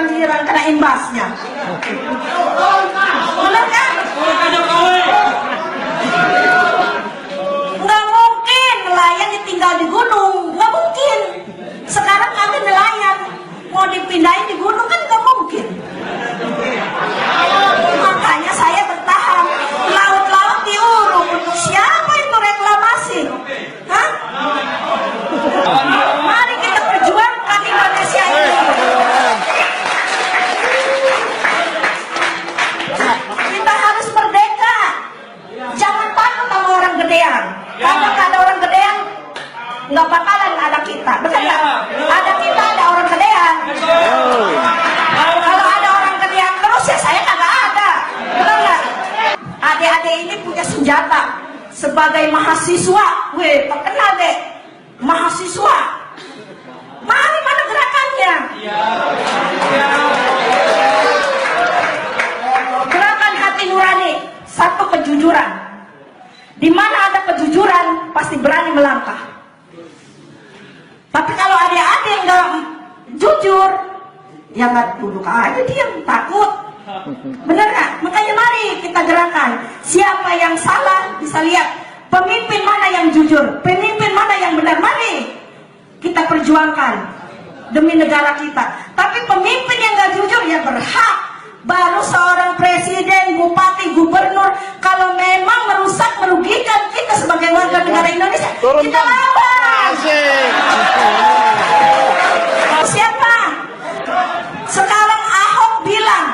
kebanjiran kena imbasnya. Benar kan? Nggak mungkin nelayan ditinggal di gunung, nggak mungkin. Sekarang kami nelayan mau dipindahin di gunung kan nggak mungkin. Makanya saya bertahan. Laut-laut diuruk. Untuk siapa itu reklamasi? Hah? Mari kita perjuangkan Indonesia ini. Kita harus merdeka. Jangan takut sama orang gedean. Kalau ada orang gedean, nggak bakalan ada kita. Betul nggak? Ada kita, ada orang gedean. Kalau ada orang gedean terus ya saya kagak ada. Betul nggak? Adik-adik ini punya senjata sebagai mahasiswa. Weh, terkenal deh. Mahasiswa. Mari mana gerakannya? Gerakan hati nurani, satu kejujuran. Di mana ada kejujuran, pasti berani melangkah. Tapi kalau adik-adik nggak jujur, ya nggak duduk aja diam, takut. Benar nggak? Makanya mari kita gerakan. Siapa yang salah bisa lihat. Pemimpin mana yang jujur, pemimpin mana yang benar. Mari kita perjuangkan demi negara kita. Tapi pemimpin yang nggak jujur ya berhak. Baru seorang presiden, bupati, gubernur, kalau memang merusak, merugikan kita sebagai warga negara Indonesia, kita lawan. Siapa? Sekarang Ahok bilang,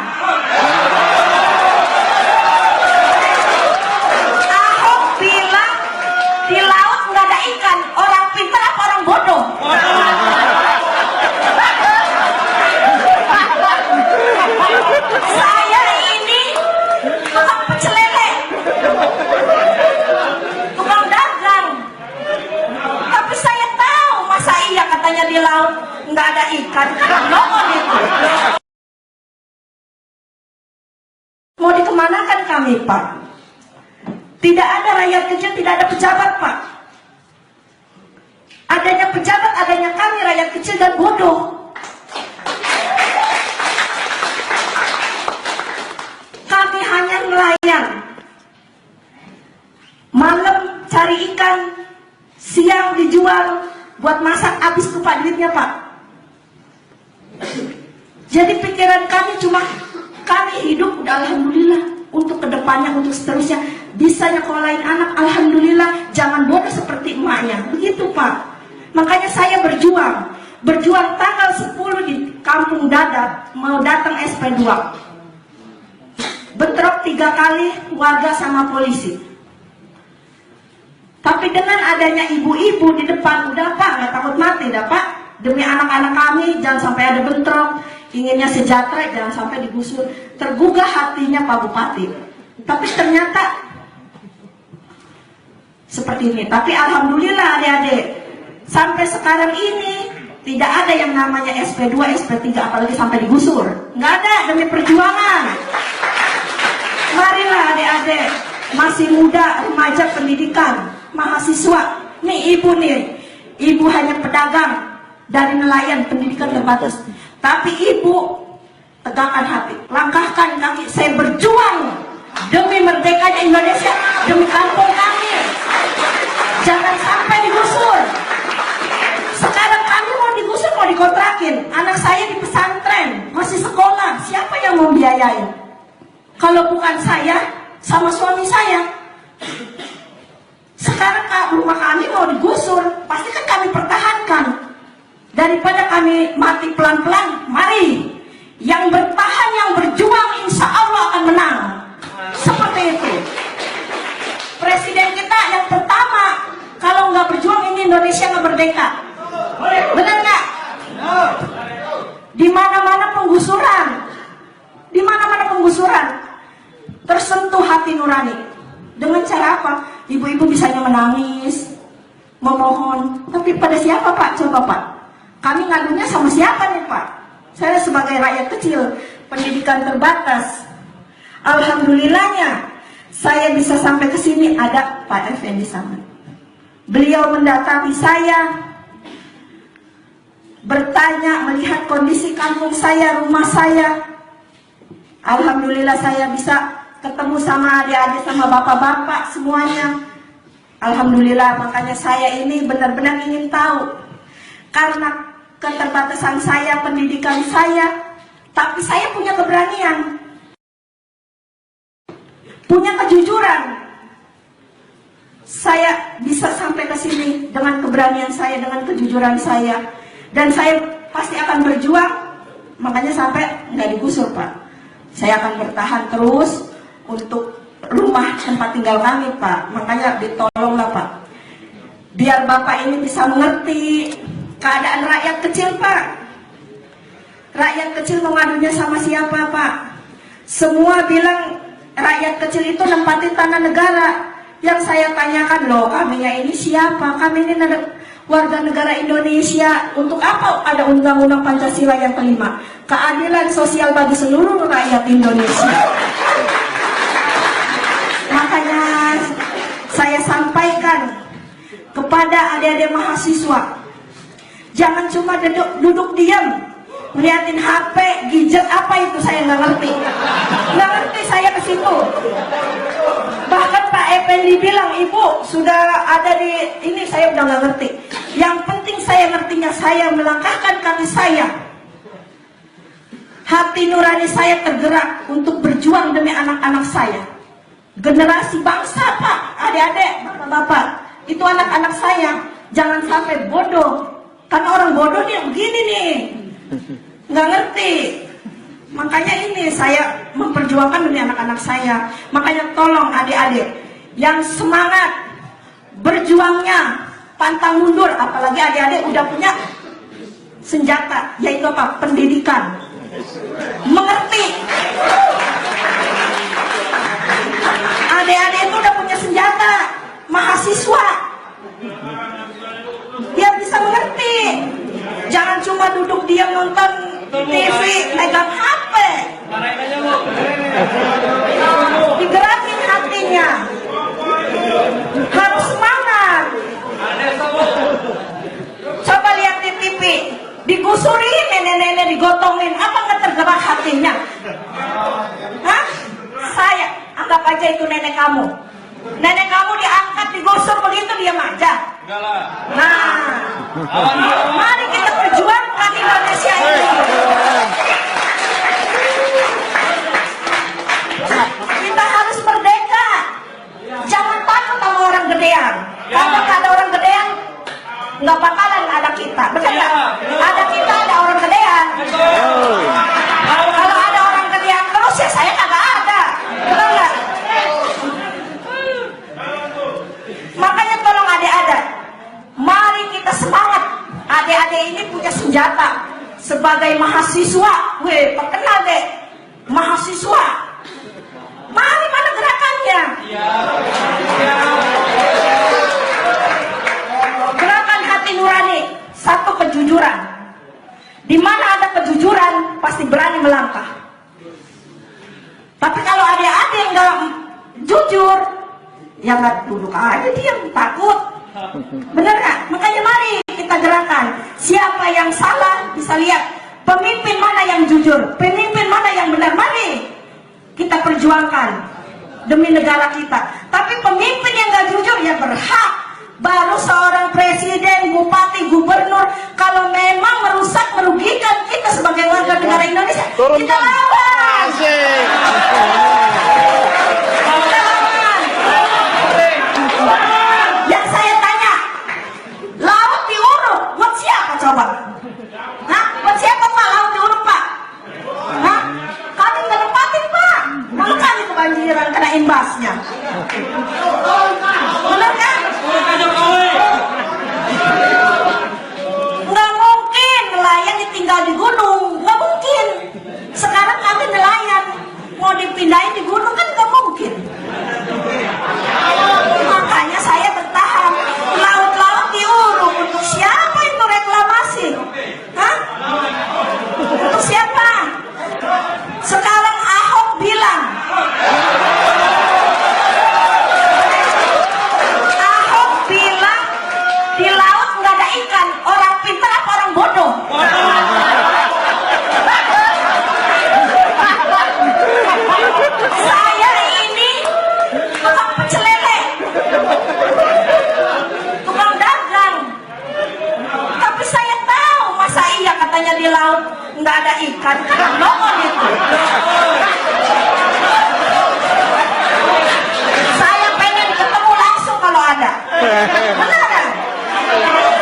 di laut nggak ada ikan. Orang pintar apa orang bodoh? Saya ini tukang pecel lele, tukang dagang. Tapi saya tahu, masa iya katanya di laut nggak ada ikan? Kan bohong itu. Mau dikemanakan kami, Pak? Tidak ada rakyat kecil, tidak ada pejabat, Pak. Adanya pejabat, adanya kami rakyat kecil dan bodoh. Kami hanya nelayan. Malam cari ikan, siang dijual buat masak, habis tuh Pak duitnya, Pak. Jadi pikiran kami cuma kami hidup udah alhamdulillah, untuk kedepannya, untuk seterusnya bisa nyekolahin anak, alhamdulillah. Jangan bodoh seperti emaknya, begitu Pak. Makanya saya berjuang tanggal 10 di Kampung Dadap, mau datang SP2, bentrok 3 kali warga sama polisi. Tapi dengan adanya ibu-ibu di depan, udah Pak, nggak takut mati dah Pak, demi anak-anak kami jangan sampai ada bentrok, inginnya sejahtera, jangan sampai digusur. Tergugah hatinya Pak Bupati. Tapi ternyata seperti ini. Tapi alhamdulillah adik-adik, sampai sekarang ini tidak ada yang namanya SP2, SP3, apalagi sampai digusur. Nggak ada, demi perjuangan. Marilah adik-adik, masih muda, remaja, pendidikan, mahasiswa. Nih ibu nih, ibu hanya pedagang dari nelayan, pendidikan terbatas. Tapi ibu tegakkan hati, langkahkan kaki. Saya berjuang demi merdekanya Indonesia, demi kampung kami. Jangan sampai digusur. Sekarang kami mau digusur, mau dikontrakin. Anak saya di pesantren, masih sekolah. Siapa yang mau biayain? Kalau bukan saya, sama suami saya. Sekarang rumah kami mau digusur, pasti kan kami pertahankan. Daripada kami mati pelan-pelan, mari yang bertahan, yang berjuang, insya Allah akan menang. Seperti itu. Presiden kita yang pertama, kalau nggak berjuang ini Indonesia nggak merdeka. Benar nggak? Di mana-mana penggusuran, di mana-mana penggusuran, tersentuh hati nurani. Dengan cara apa? Ibu-ibu bisanya menangis, memohon. Tapi pada siapa Pak? Coba Pak. Kami ngadunya sama siapa nih Pak? Saya sebagai rakyat kecil, pendidikan terbatas. Alhamdulillahnya saya bisa sampai ke sini, ada Pak Effendi Samad. Beliau mendatangi saya bertanya, melihat kondisi kampung saya, rumah saya. Alhamdulillah saya bisa ketemu sama adik-adik, sama bapak-bapak semuanya. Alhamdulillah, makanya saya ini benar-benar ingin tahu. Karena keterbatasan saya, pendidikan saya, tapi saya punya keberanian, punya kejujuran. Saya bisa sampai ke sini dengan keberanian saya, dengan kejujuran saya. Dan saya pasti akan berjuang, makanya sampai nggak digusur, Pak. Saya akan bertahan terus untuk rumah tempat tinggal kami, Pak. Makanya ditolonglah, Pak. Biar Bapak ini bisa mengerti keadaan rakyat kecil, Pak. Rakyat kecil mengadunya sama siapa, Pak? Semua bilang rakyat kecil itu nempatin tanah negara. Yang saya tanyakan, loh, kaminya ini siapa? Kami ini warga negara Indonesia. Untuk apa ada Undang-Undang Pancasila yang kelima? Keadilan sosial bagi seluruh rakyat Indonesia. Makanya saya sampaikan kepada adik-adik mahasiswa, jangan cuma duduk diam ngeliatin HP, gadget apa itu saya nggak ngerti. Nggak ngerti saya ke situ. Bahkan Pak Effendi bilang, Ibu sudah ada di ini, saya udah nggak ngerti. Yang penting saya ngertinya, saya melangkahkan kaki saya. Hati nurani saya tergerak untuk berjuang demi anak-anak saya. Generasi bangsa, Pak, adik-adik, bapak-bapak, itu anak-anak saya. Jangan sampai bodoh. Karena orang bodoh nih begini nih, nggak ngerti. Makanya ini saya memperjuangkan demi anak-anak saya. Makanya tolong adik-adik yang semangat berjuangnya pantang mundur, apalagi adik-adik udah punya senjata, yaitu apa? Pendidikan. Mengerti. Adik-adik itu udah punya senjata, mahasiswa. Dia bisa mengerti. Jangan cuma duduk diam nonton TV, megang HP. Digerakin hatinya. Harus semangat. Coba lihat di TV, digusurin nenek-nenek, digotongin, apa nggak tergerak hatinya? Hah? Saya anggap aja itu nenek kamu. Nenek kamu diangkat, digusur begitu, diam aja. Nah, mari kita perjuangkan Indonesia ini. Kita harus merdeka. Jangan takut sama orang gedean. Kalau ada orang gedean, nggak bakalan ada kita. Betul nggak? Ada kita, ada orang gedean. Kalau ada orang gedean terus, ya saya kagak ada. Betul nggak? Makanya tolong adik-adik, mari kita semangat. Adik-adik ini punya senjata sebagai mahasiswa. Weh, terkenal deh, mahasiswa. Mari, mana gerakannya? Gerakan hati nurani, satu kejujuran. Di mana ada kejujuran, pasti berani melangkah. Tapi kalau adik-adik yang nggak jujur, ya nggak, duduk aja diam, takut. Bener nggak? Makanya mari kita gerakan. Siapa yang salah bisa lihat. Pemimpin mana yang jujur, pemimpin mana yang benar. Mari kita perjuangkan demi negara kita. Tapi pemimpin yang nggak jujur ya berhak. Baru seorang presiden, bupati, gubernur, kalau memang merusak, merugikan kita sebagai warga negara Indonesia, kita lawan. Yang saya tanya, laut diuruk, buat siapa coba? Hah? Buat siapa Pak laut diuruk, Pak? Hah? Kami nggak nempatin, Pak. Kalau kami kebanjiran kena imbasnya. Benar kan? Nggak mungkin nelayan ditinggal di gunung, nggak mungkin. Sekarang kami nelayan mau dipindahin di gunung kan nggak mungkin. Makanya saya bertahan. Laut-laut diuruk, untuk siapa itu reklamasi? Hah? Untuk siapa? Sekarang Ahok bilang, di laut nggak ada ikan. Orang pintar apa orang bodoh? Saya pengen ketemu langsung kalau ada. Benar?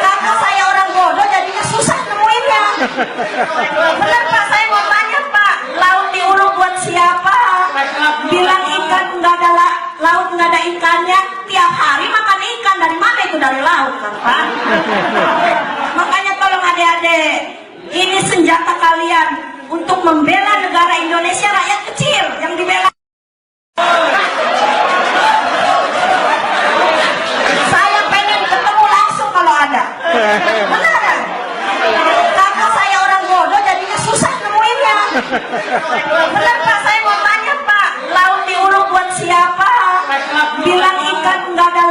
Karena saya orang bodoh jadinya susah nemuinnya. Benar Pak, saya mau tanya Pak, laut diuruk buat siapa? Bilang ikan nggak ada laut nggak ada ikannya, tiap hari makan ikan, dari mana itu? Dari laut kan Pak? Makanya tolong adik-adik, ini senjata kalian untuk membela negara Indonesia, rakyat kecil yang dibela. Saya pengen ketemu langsung kalau ada. Benar? Karena saya orang bodoh jadinya susah nemuinnya. Benar Pak, saya mau tanya Pak, laut diuruk buat siapa? Bilang ikan nggak ada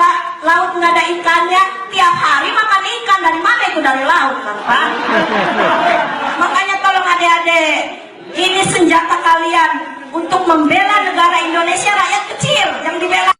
laut nggak ada ikannya, tiap hari makan ikan, dari mana itu? Dari laut kan Pak? Makanya tolong adik-adik, ini senjata kalian untuk membela negara Indonesia, rakyat kecil yang dibela.